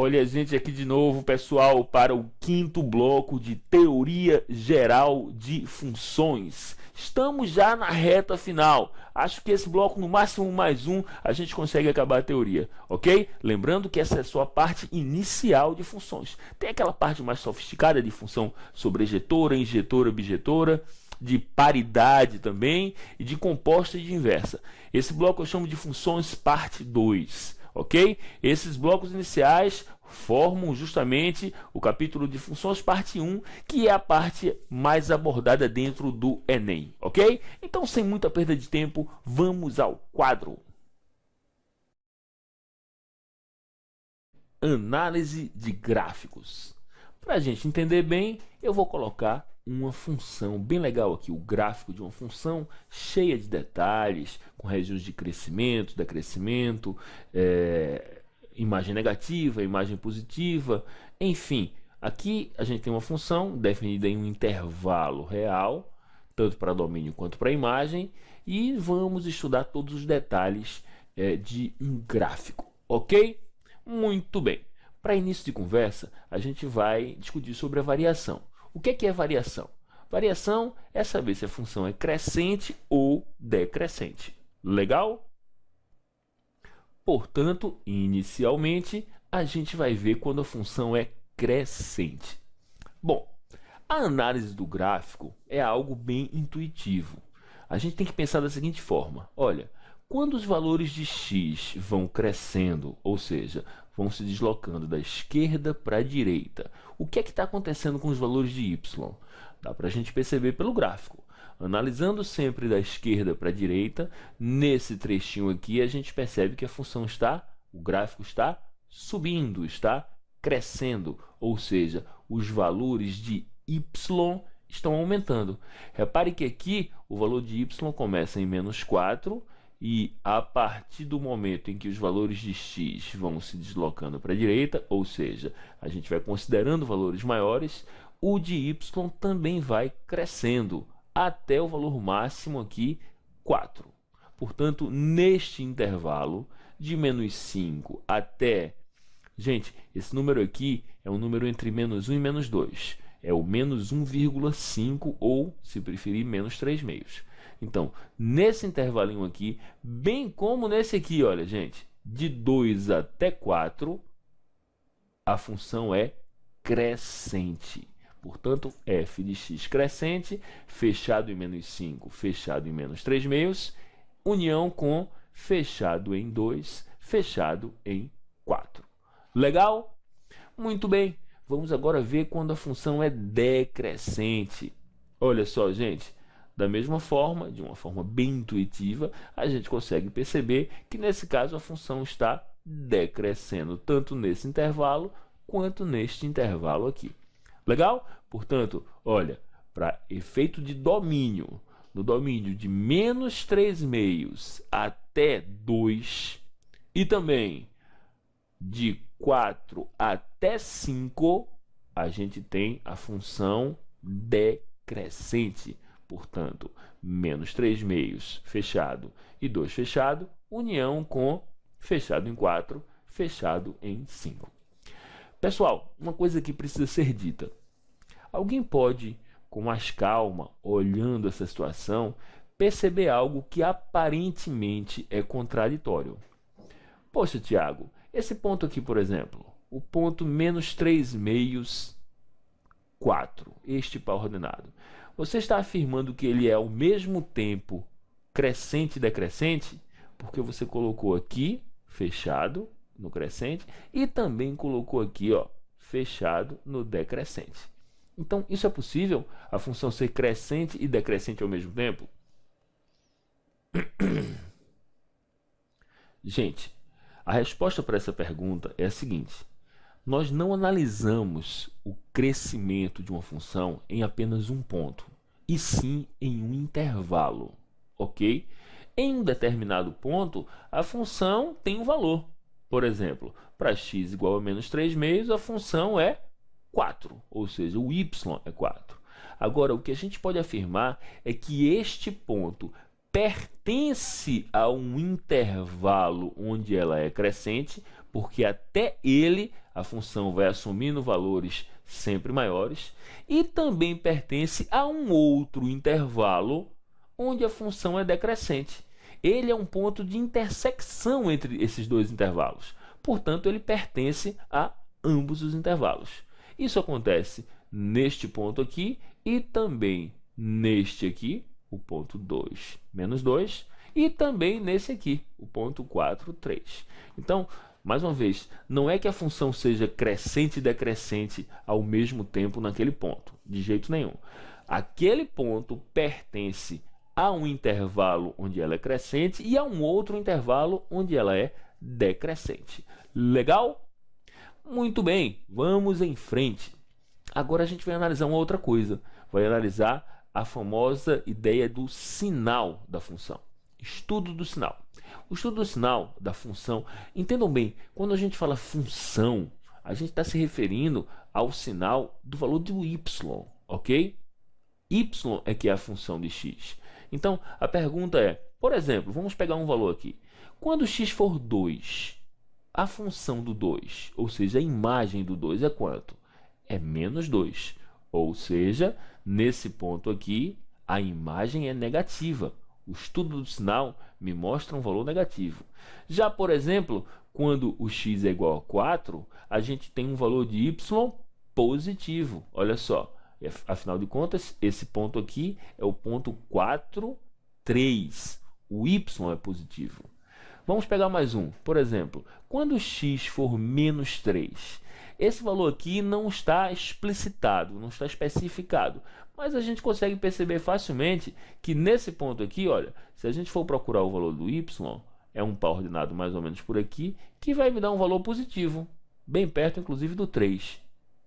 Olha a gente aqui de novo, pessoal, para o quinto bloco de teoria geral de funções. Estamos já na reta final. Acho que esse bloco, no máximo mais um, a gente consegue acabar a teoria, ok? Lembrando que essa é só a parte inicial de funções. Tem aquela parte mais sofisticada de função sobrejetora, injetora, objetora, de paridade também, e de composta e de inversa. Esse bloco eu chamo de funções parte 2. Ok? Esses blocos iniciais formam justamente o capítulo de funções parte 1, que é a parte mais abordada dentro do Enem, ok? Então, sem muita perda de tempo, vamos ao quadro. Análise de gráficos. Para a gente entender bem, eu vou colocar uma função bem legal aqui, o gráfico de uma função cheia de detalhes, com regiões de crescimento, decrescimento, imagem negativa, imagem positiva, enfim. Aqui a gente tem uma função definida em um intervalo real, tanto para domínio quanto para imagem, e vamos estudar todos os detalhes de um gráfico, ok? Muito bem. Para início de conversa, a gente vai discutir sobre a variação. O que é variação? Variação é saber se a função é crescente ou decrescente. Legal? Portanto, inicialmente, a gente vai ver quando a função é crescente. Bom, a análise do gráfico é algo bem intuitivo. A gente tem que pensar da seguinte forma: olha, quando os valores de x vão crescendo, ou seja, vão se deslocando da esquerda para a direita, o que é que está acontecendo com os valores de y? Dá para a gente perceber pelo gráfico. Analisando sempre da esquerda para a direita, nesse trechinho aqui a gente percebe que a função o gráfico está subindo, está crescendo, ou seja, os valores de y estão aumentando. Repare que aqui o valor de y começa em menos 4 e a partir do momento em que os valores de x vão se deslocando para a direita, ou seja, a gente vai considerando valores maiores, o de y também vai crescendo até o valor máximo aqui, 4. Portanto, neste intervalo de menos 5 até... Gente, esse número aqui é um número entre menos 1 e menos 2. É o menos 1,5 ou, se preferir, menos 3 meios. Então, nesse intervalinho aqui, bem como nesse aqui, olha, gente, de 2 até 4, a função é crescente. Portanto, f de x crescente, fechado em menos 5, fechado em menos 3 meios, união com fechado em 2, fechado em 4. Legal? Muito bem. Vamos agora ver quando a função é decrescente. Olha só, gente. Da mesma forma, de uma forma bem intuitiva, a gente consegue perceber que nesse caso a função está decrescendo, tanto nesse intervalo quanto neste intervalo aqui. Legal? Portanto, olha, para efeito de domínio, no domínio de menos 3 meios até 2 e também de 4 até 5, a gente tem a função decrescente. Portanto, menos 3 meios fechado e 2 fechado, união com fechado em 4, fechado em 5. Pessoal, uma coisa que precisa ser dita. Alguém pode, com mais calma, olhando essa situação, perceber algo que aparentemente é contraditório. Poxa, Tiago, esse ponto aqui, por exemplo, o ponto menos 3 meios, 4, este par ordenado. Você está afirmando que ele é ao mesmo tempo crescente e decrescente? Porque você colocou aqui, fechado, no crescente, e também colocou aqui, ó, fechado no decrescente. Então, isso é possível? A função ser crescente e decrescente ao mesmo tempo? Gente, a resposta para essa pergunta é a seguinte: nós não analisamos o crescimento de uma função em apenas um ponto, e sim em um intervalo, ok? Em um determinado ponto, a função tem um valor. Por exemplo, para x igual a menos 3 meios, a função é 4, ou seja, o y é 4. Agora, o que a gente pode afirmar é que este ponto pertence a um intervalo onde ela é crescente, porque até ele a função vai assumindo valores sempre maiores, e também pertence a um outro intervalo onde a função é decrescente. Ele é um ponto de intersecção entre esses dois intervalos. Portanto, ele pertence a ambos os intervalos. Isso acontece neste ponto aqui e também neste aqui, o ponto 2, menos 2, e também nesse aqui, o ponto 4, 3. Então, mais uma vez, não é que a função seja crescente e decrescente ao mesmo tempo naquele ponto, de jeito nenhum. Aquele ponto pertence a um intervalo onde ela é crescente e a um outro intervalo onde ela é decrescente. Legal? Muito bem, vamos em frente. Agora a gente vai analisar uma outra coisa. Vai analisar a famosa ideia do sinal da função. Estudo do sinal. O estudo do sinal da função, entendam bem, quando a gente fala função, a gente está se referindo ao sinal do valor do y, ok? Y é que é a função de x. Então, a pergunta é, por exemplo, vamos pegar um valor aqui. Quando x for 2, a função do 2, ou seja, a imagem do 2 é quanto? É menos 2. Ou seja, nesse ponto aqui, a imagem é negativa. O estudo do sinal me mostra um valor negativo. Já, por exemplo, quando o x é igual a 4, a gente tem um valor de y positivo. Olha só, afinal de contas, esse ponto aqui é o ponto 4, 3. O y é positivo. Vamos pegar mais um. Por exemplo, quando x for menos 3, esse valor aqui não está explicitado, não está especificado, mas a gente consegue perceber facilmente que nesse ponto aqui, olha, se a gente for procurar o valor do y, é um par ordenado mais ou menos por aqui, que vai me dar um valor positivo, bem perto inclusive do 3,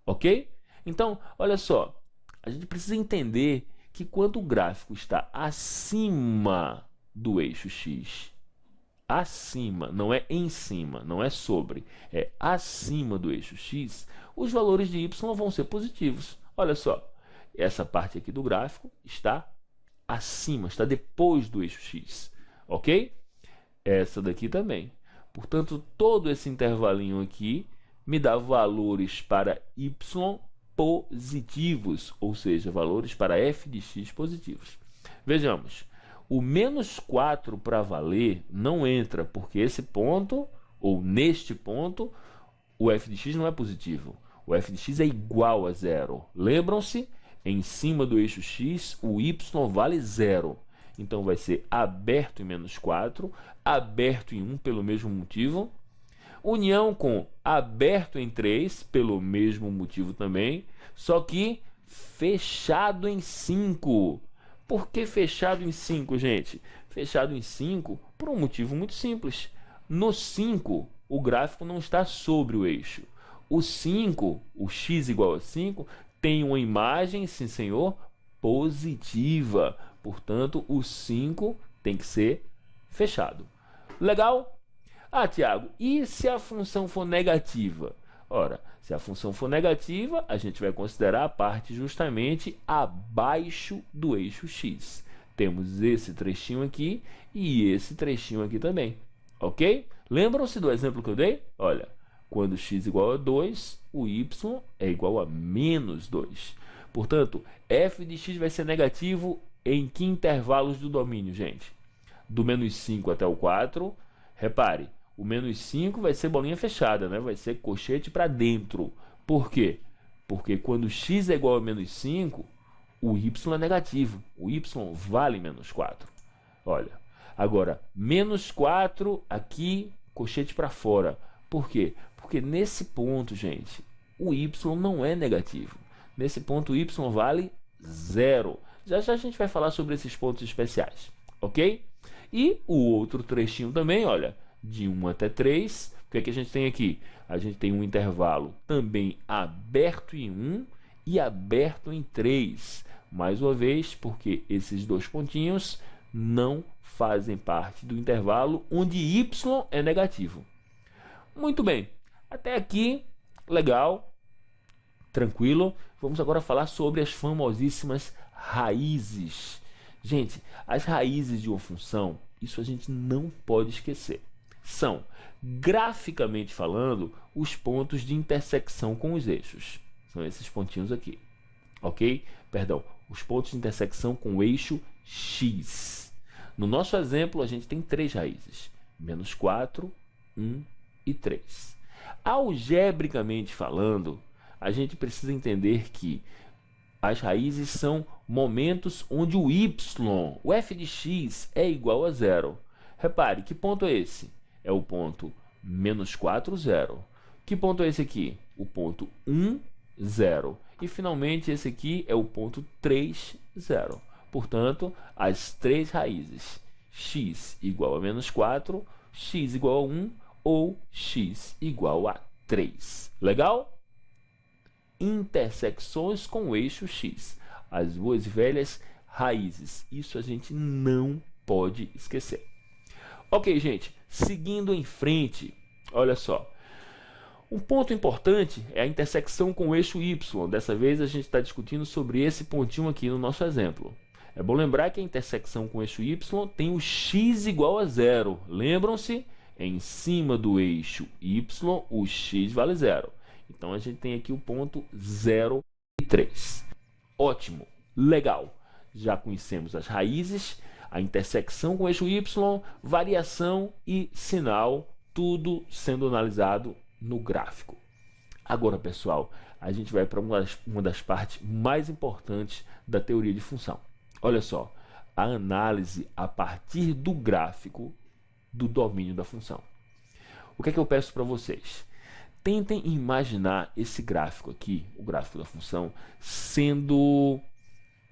ok? Então, olha só, a gente precisa entender que quando o gráfico está acima do eixo x, acima, não é em cima, não é sobre, é acima do eixo x, os valores de y vão ser positivos. Olha só, essa parte aqui do gráfico está acima, está depois do eixo x, ok? Essa daqui também. Portanto, todo esse intervalinho aqui me dá valores para y positivos, ou seja, valores para f de x positivos. Vejamos. O menos 4 para valer não entra, porque esse ponto, ou neste ponto, o f de x não é positivo. O f de x é igual a zero. Lembram-se? Em cima do eixo x, o y vale zero. Então, vai ser aberto em menos 4, aberto em 1 pelo mesmo motivo. União com aberto em 3, pelo mesmo motivo também. Só que fechado em 5. Por que fechado em 5, gente? Fechado em 5 por um motivo muito simples. No 5, o gráfico não está sobre o eixo. O 5, o x igual a 5, tem uma imagem, sim senhor, positiva. Portanto, o 5 tem que ser fechado. Legal? Ah, Tiago, e se a função for negativa? Ora, se a função for negativa, a gente vai considerar a parte justamente abaixo do eixo x. Temos esse trechinho aqui e esse trechinho aqui também, ok? Lembram-se do exemplo que eu dei? Olha, quando x igual a 2, o y é igual a menos 2. Portanto, f de x vai ser negativo em que intervalos do domínio, gente? Do menos 5 até o 4. Repare, o menos 5 vai ser bolinha fechada, né? Vai ser colchete para dentro. Por quê? Porque quando x é igual a menos 5, o y é negativo. O y vale menos 4. Olha, agora, menos 4 aqui, colchete para fora. Por quê? Porque nesse ponto, gente, o y não é negativo. Nesse ponto, o y vale 0. Já já a gente vai falar sobre esses pontos especiais, ok? E o outro trechinho também, olha, de 1 até 3, o que é que a gente tem aqui? A gente tem um intervalo também aberto em 1 e aberto em 3. Mais uma vez, porque esses dois pontinhos não fazem parte do intervalo onde y é negativo. Muito bem, até aqui, legal, tranquilo. Vamos agora falar sobre as famosíssimas raízes. Gente, as raízes de uma função, isso a gente não pode esquecer. são, graficamente falando, os pontos de intersecção com os eixos. São esses pontinhos aqui, ok? Perdão, os pontos de intersecção com o eixo x. No nosso exemplo, a gente tem 3 raízes, menos 4, 1 e 3. Algebricamente falando, a gente precisa entender que as raízes são momentos onde o y, o f de x, é igual a zero. Repare, que ponto é esse? É o ponto menos 4, 0. Que ponto é esse aqui? O ponto 1, 0. E, finalmente, esse aqui é o ponto 3, 0. Portanto, as 3 raízes, x igual a menos 4, x igual a 1 ou x igual a 3. Legal? Intersecções com o eixo x. As boas e velhas raízes. Isso a gente não pode esquecer. Ok, gente. Seguindo em frente, olha só. Um ponto importante é a intersecção com o eixo y. Dessa vez a gente está discutindo sobre esse pontinho aqui no nosso exemplo. É bom lembrar que a intersecção com o eixo y tem o x igual a 0. Lembram-se? Em cima do eixo y, o x vale 0. Então, a gente tem aqui o ponto 0 e 3. Ótimo, legal. Já conhecemos as raízes, a intersecção com o eixo y, variação e sinal, tudo sendo analisado no gráfico. Agora, pessoal, a gente vai para uma das partes mais importantes da teoria de função. Olha só, a análise a partir do gráfico do domínio da função. O que é que eu peço para vocês? Tentem imaginar esse gráfico aqui, o gráfico da função, sendo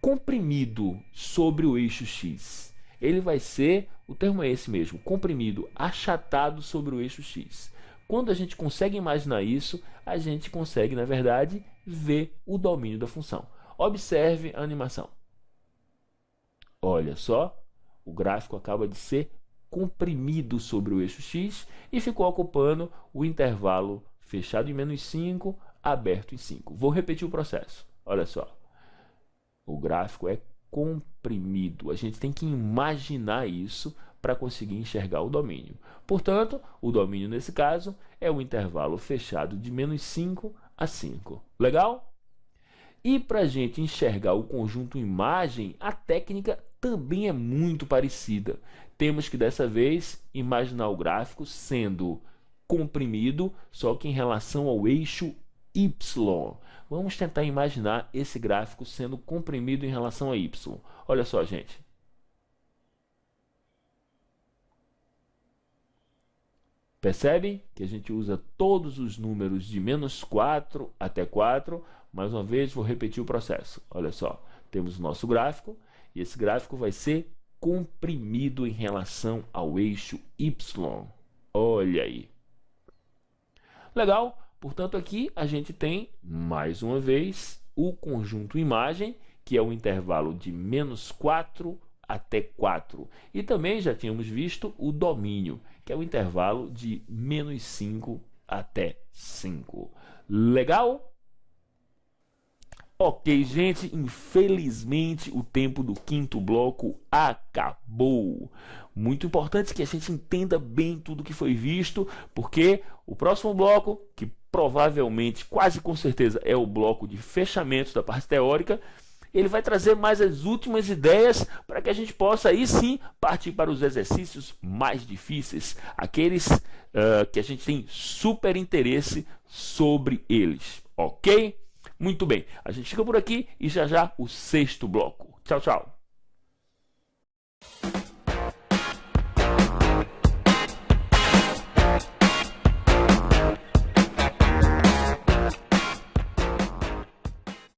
comprimido sobre o eixo x. Ele vai ser, o termo é esse mesmo, comprimido, achatado sobre o eixo x. Quando a gente consegue imaginar isso, a gente consegue, na verdade, ver o domínio da função. Observe a animação. Olha só, o gráfico acaba de ser comprimido sobre o eixo x e ficou ocupando o intervalo fechado em menos 5, aberto em 5. Vou repetir o processo. Olha só. O gráfico é comprimido. A gente tem que imaginar isso para conseguir enxergar o domínio. Portanto, o domínio nesse caso é o intervalo fechado de menos 5 a 5. Legal? E para a gente enxergar o conjunto imagem, a técnica também é muito parecida. Temos que, dessa vez, imaginar o gráfico sendo comprimido, só que em relação ao eixo y. Vamos tentar imaginar esse gráfico sendo comprimido em relação a y. Olha só, gente. Percebem que a gente usa todos os números de menos 4 até 4. Mais uma vez, vou repetir o processo. Olha só, temos o nosso gráfico e esse gráfico vai ser comprimido em relação ao eixo y. Olha aí. Legal? Portanto, aqui a gente tem, mais uma vez, o conjunto imagem, que é o intervalo de menos 4 até 4. E também já tínhamos visto o domínio, que é o intervalo de menos 5 até 5. Legal? Ok, gente, infelizmente o tempo do quinto bloco acabou. Muito importante que a gente entenda bem tudo que foi visto, porque o próximo bloco, que provavelmente, quase com certeza, é o bloco de fechamento da parte teórica, ele vai trazer mais as últimas ideias para que a gente possa aí sim partir para os exercícios mais difíceis, aqueles que a gente tem super interesse sobre eles, ok? Muito bem, a gente fica por aqui e já já o sexto bloco. Tchau, tchau.